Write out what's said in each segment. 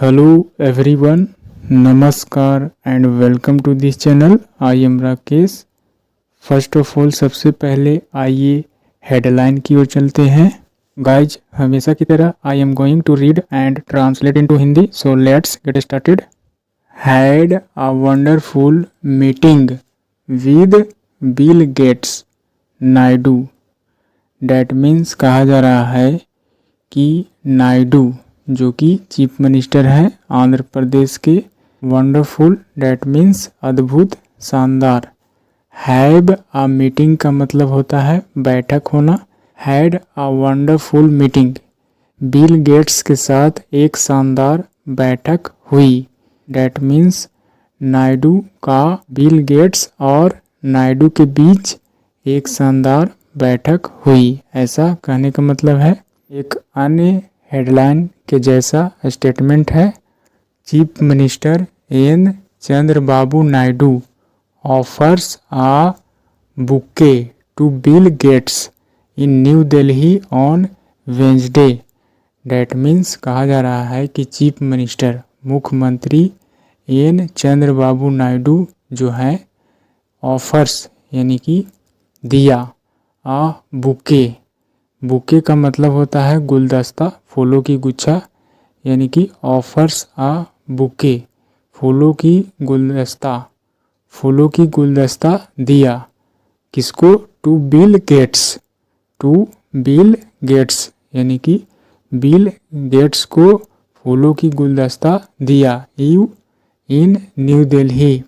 Hello everyone, Namaskar and welcome to this channel. I am Rakesh. First of all सबसे पहले आइए headline की ओर चलते हैं. गाइज हमेशा की तरह I am going to read and translate into Hindi, so let's get started. Had a wonderful meeting with Bill Gates Naidu. That means कहा जा रहा है कि नायडू जो कि चीफ मिनिस्टर हैं आंध्र प्रदेश के, वंडरफुल डैट मीन्स अद्भुत, शानदार. हैव अ मीटिंग का मतलब होता है बैठक होना. Had a wonderful meeting, Bill Gates के साथ एक शानदार बैठक हुई. डैट मीन्स नायडू का बिल गेट्स और नायडू के बीच एक शानदार बैठक हुई, ऐसा कहने का मतलब है. एक अन्य हेडलाइन के जैसा स्टेटमेंट है. Chief minister N Chandrababu Naidu offers a bouquet to Bill Gates in New Delhi on Wednesday. That means कहा जा रहा है कि चीफ मिनिस्टर मुख्यमंत्री एन चंद्रबाबू नायडू जो है ऑफर्स यानी कि दिया, आ बुके, बुके का मतलब होता है गुलदस्ता, फूलों की गुच्छा, यानी कि ऑफर्स आ बुके, फूलों की गुलदस्ता, फूलों की गुलदस्ता दिया. किसको? To Bill Gates, to Bill Gates यानी कि बिल गेट्स को फूलों की गुलदस्ता दिया. You in New Delhi,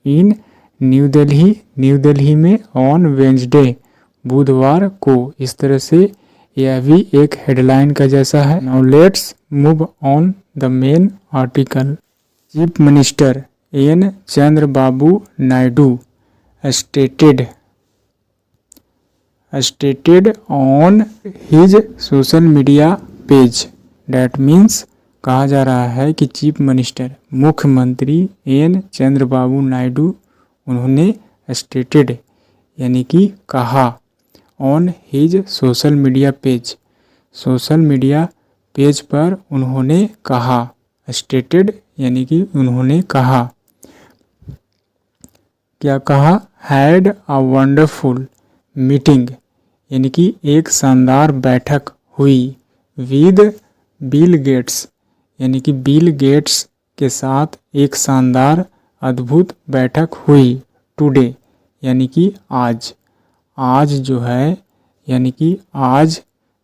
in New Delhi, New Delhi में ऑन वेंसडे, बुधवार को. इस तरह से यह भी एक हेडलाइन का जैसा है. Now let's move on the main article. Chief minister N Chandrababu Naidu stated on his social media page. That means कहा जा रहा है कि चीफ मिनिस्टर मुख्यमंत्री एन चंद्रबाबू नायडू उन्होंने स्टेटेड यानी कि कहा, on his social media page, social media page पर उन्होंने कहा. स्टेटेड यानी कि उन्होंने कहा. क्या कहा? हैड अ वंडरफुल मीटिंग यानी कि एक शानदार बैठक हुई. विद बिल गेट्स यानी कि बिल गेट्स के साथ एक शानदार अद्भुत बैठक हुई. टुडे यानी कि आज, आज जो है यानी कि आज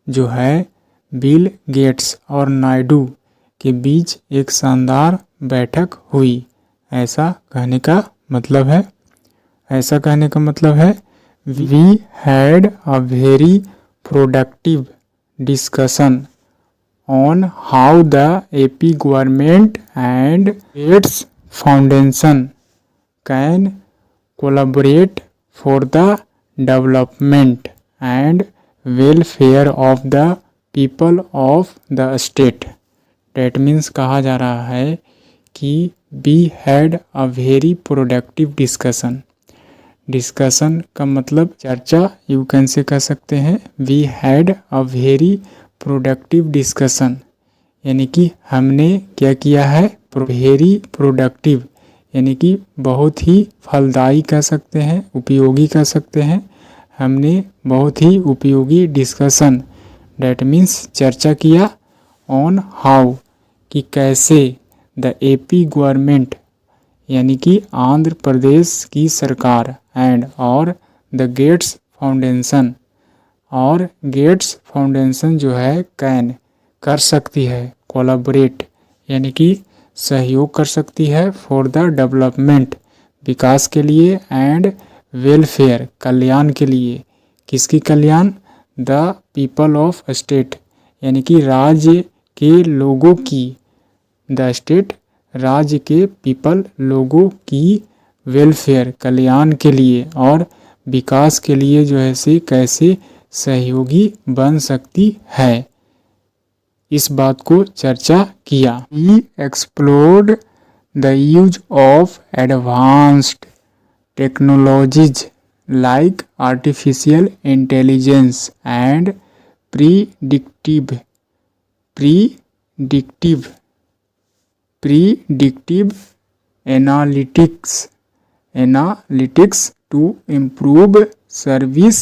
जो है बिल गेट्स और नायडू के बीच एक शानदार बैठक हुई, ऐसा कहने का मतलब है. ऐसा कहने का मतलब है we had a very productive discussion on how the AP government and Gates Foundation can collaborate for the development and welfare of the people of the state. That means कहा जा रहा है कि we had a very productive discussion. Discussion का मतलब चर्चा, you can say कह सकते हैं. We had a very productive discussion यानी कि हमने क्या किया है, वेरी प्रोडक्टिव यानी कि बहुत ही फलदायी कह सकते हैं, उपयोगी कह सकते हैं. हमने बहुत ही उपयोगी डिस्कशन, डैट मीन्स चर्चा किया, ऑन हाउ कि कैसे, द एपी गवर्नमेंट यानी कि आंध्र प्रदेश की सरकार, एंड और द गेट्स फाउंडेशन, और गेट्स फाउंडेशन जो है कैन कर सकती है, कोलैबोरेट यानी कि सहयोग कर सकती है, फॉर द डेवलपमेंट विकास के लिए, एंड वेलफेयर कल्याण के लिए. किसकी कल्याण? द पीपल ऑफ स्टेट यानी कि राज्य के लोगों की, द स्टेट राज्य के पीपल लोगों की वेलफेयर कल्याण के लिए और विकास के लिए जो है से कैसे सहयोगी बन सकती है, इस बात को चर्चा किया. He explored the use of advanced technologies like artificial intelligence and predictive predictive analytics to improve service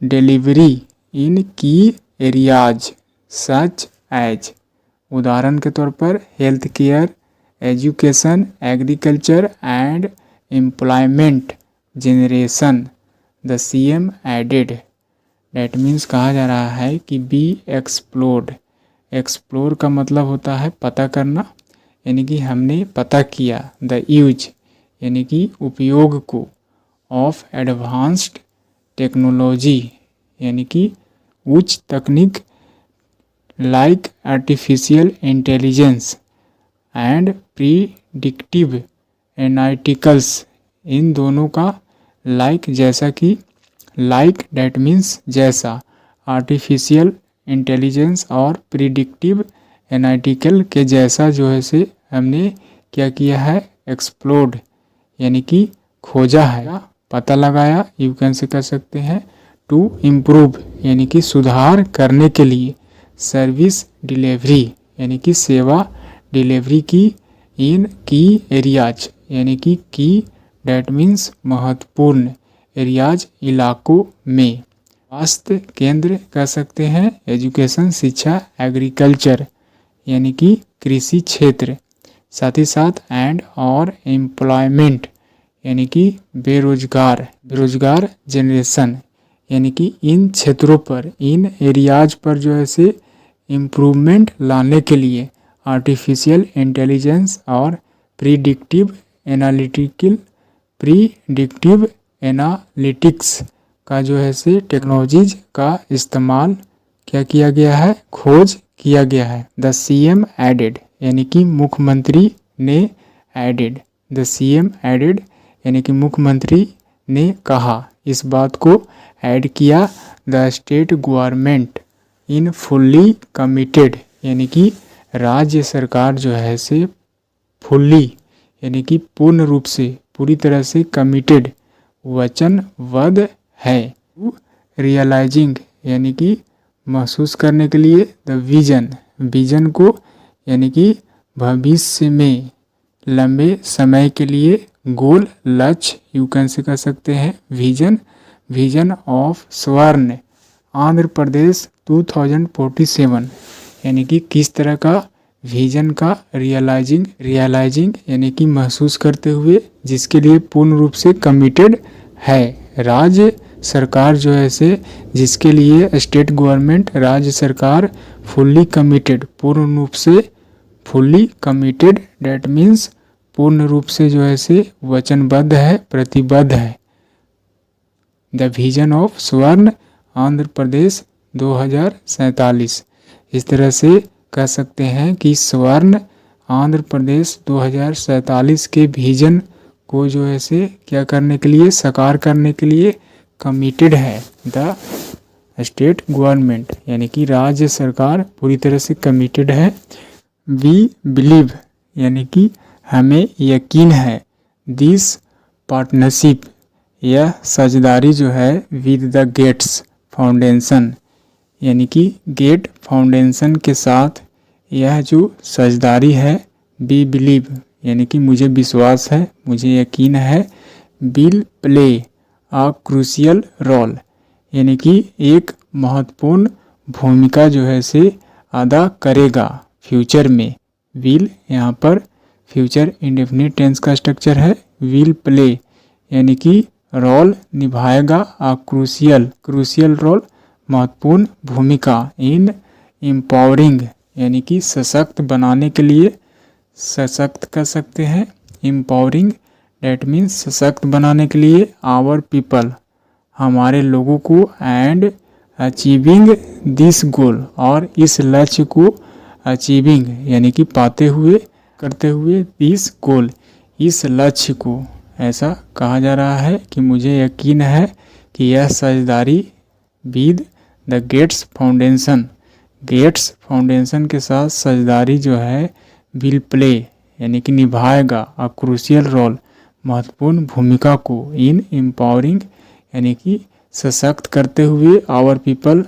delivery in key areas such as, उदाहरण के तौर पर health care, education, agriculture and employment generation. The CM added, that means कहा जा रहा है कि B explored. Explore का मतलब होता है पता करना, यानी कि हमने पता किया। द यूज यानी कि उपयोग को, ऑफ एडवांस्ड टेक्नोलॉजी यानी कि उच्च तकनीक, like artificial intelligence and predictive analytics, इन दोनों का लाइक जैसा कि, लाइक डैट मीन्स जैसा, आर्टिफिशियल इंटेलिजेंस और प्रीडिक्टिव एनालिटिकल के जैसा जो है से हमने क्या किया है, एक्सप्लोर्ड यानी कि खोजा है, पता लगाया, यू कैन से कर सकते हैं। टू इम्प्रूव यानी कि सुधार करने के लिए, सर्विस डिलीवरी यानी कि सेवा डिलीवरी की, इन की एरियाज यानी कि की डैट मीन्स महत्वपूर्ण, एरियाज इलाकों में, स्वास्थ्य केंद्र कह सकते हैं, एजुकेशन शिक्षा, एग्रीकल्चर यानी कि कृषि क्षेत्र, साथ ही साथ एंड और एम्प्लॉयमेंट यानी कि बेरोजगार जनरेशन, यानी कि इन क्षेत्रों पर, इन एरियाज पर जो है से इम्प्रूवमेंट लाने के लिए आर्टिफिशियल इंटेलिजेंस और प्रीडिक्टिव एनालिटिक्स का जो है से टेक्नोलॉजीज का इस्तेमाल क्या किया गया है, खोज किया गया है। द CM एडेड यानी कि मुख्यमंत्री ने, एडेड, द CM एडेड यानी कि मुख्यमंत्री ने कहा, इस बात को ऐड किया। The state government in fully committed यानी कि राज्य सरकार जो है से फुल्ली यानी कि पूर्ण रूप से, पूरी तरह से, कमिटेड वचनबद्ध है। रियलाइजिंग यानी कि महसूस करने के लिए, द विजन को यानी कि भविष्य में लंबे समय के लिए, गोल लक्ष्य यू कैन से कर सकते हैं। विजन ऑफ स्वर्ण आंध्र प्रदेश 2047 यानी कि किस तरह का विजन का, रियलाइजिंग यानी कि महसूस करते हुए, जिसके लिए पूर्ण रूप से कमिटेड है। राज्य सरकार जो है से, जिसके लिए स्टेट गवर्नमेंट, राज्य सरकार फुल्ली कमिटेड, पूर्ण रूप से, फुल्ली कमिटेड डैट मीन्स पूर्ण रूप से जो है से वचनबद्ध है, प्रतिबद्ध है। द विजन ऑफ स्वर्ण आंध्र प्रदेश 2047, इस तरह से कह सकते हैं कि स्वर्ण आंध्र प्रदेश 2047 के विजन को जो है से क्या करने के लिए, साकार करने के लिए कमिटेड है। द स्टेट गवर्नमेंट यानी कि राज्य सरकार पूरी तरह से कमिटेड है। वी बिलीव यानी कि हमें यकीन है। दिस पार्टनरशिप, यह साझेदारी जो है, विद द गेट्स फाउंडेशन यानी कि गेट फाउंडेशन के साथ यह जो साझेदारी है, बी बिलीव यानी कि मुझे विश्वास है, मुझे यकीन है। Will play a crucial role यानी कि एक महत्वपूर्ण भूमिका जो है से अदा करेगा फ्यूचर में। विल यहाँ पर फ्यूचर इंडेफिनिट टेंस का स्ट्रक्चर है। विल प्ले यानी कि रोल निभाएगा, अ क्रूशियल रोल महत्वपूर्ण भूमिका, इन एम्पावरिंग यानी कि सशक्त बनाने के लिए, सशक्त कर सकते हैं, एम्पावरिंग डैट मीन्स सशक्त बनाने के लिए, आवर पीपल हमारे लोगों को, एंड अचीविंग दिस गोल और इस लक्ष्य को, अचीविंग यानी कि पाते हुए, करते हुए, दिस गोल इस लक्ष्य को। ऐसा कहा जा रहा है कि मुझे यकीन है कि यह साझेदारी विद द गेट्स फाउंडेशन के साथ साझेदारी जो है, विल प्ले यानी कि निभाएगा, अ क्रूशियल रोल महत्वपूर्ण भूमिका को, इन एम्पावरिंग यानी कि सशक्त करते हुए, आवर पीपल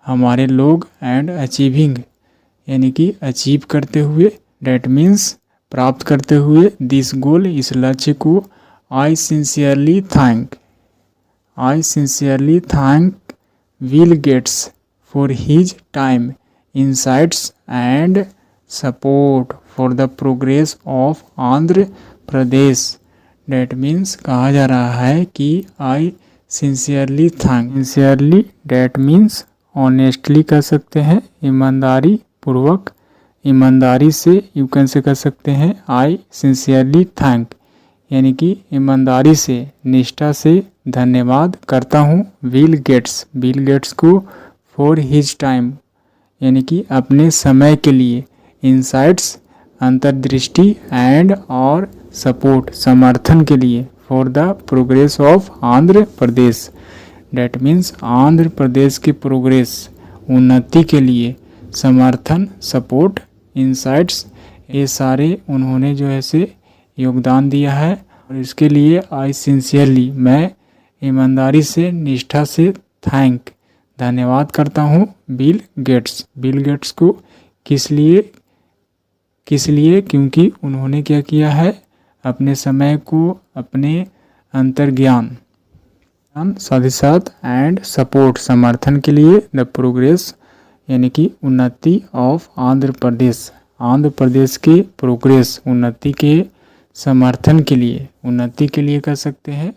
हमारे लोग, एंड अचीविंग यानी कि अचीव करते हुए, डैट मीन्स प्राप्त करते हुए दिस गोल, इस लक्ष्य को I sincerely thank Bill Gates for his time, insights and support for the progress of Andhra Pradesh. That means कहा जा रहा है कि I sincerely thank, sincerely that means honestly कह सकते हैं, ईमानदारी पूर्वक, ईमानदारी से यू कैन से कह सकते हैं आई सिंसियरली थैंक, यानी कि ईमानदारी से, निष्ठा से धन्यवाद करता हूँ बिल गेट्स को फॉर हिज टाइम, यानी कि अपने समय के लिए, इंसाइट्स अंतर्दृष्टि, एंड और सपोर्ट समर्थन के लिए, for the progress of Andhra Pradesh. That means Andhra Pradesh की प्रोग्रेस, उन्नति के लिए समर्थन, सपोर्ट, इंसाइट्स, ये सारे उन्होंने जो है से योगदान दिया है। और इसके लिए आई सिंसियरली, मैं ईमानदारी से, निष्ठा से थैंक, धन्यवाद करता हूँ बिल गेट्स को। किस लिए? क्योंकि उन्होंने क्या किया है, अपने समय को, अपने अंतर्ज्ञान साथ ही साथ एंड सपोर्ट समर्थन के लिए, द प्रोग्रेस यानी कि उन्नति ऑफ आंध्र प्रदेश के प्रोग्रेस उन्नति के समर्थन के लिए, उन्नति के लिए कह सकते हैं,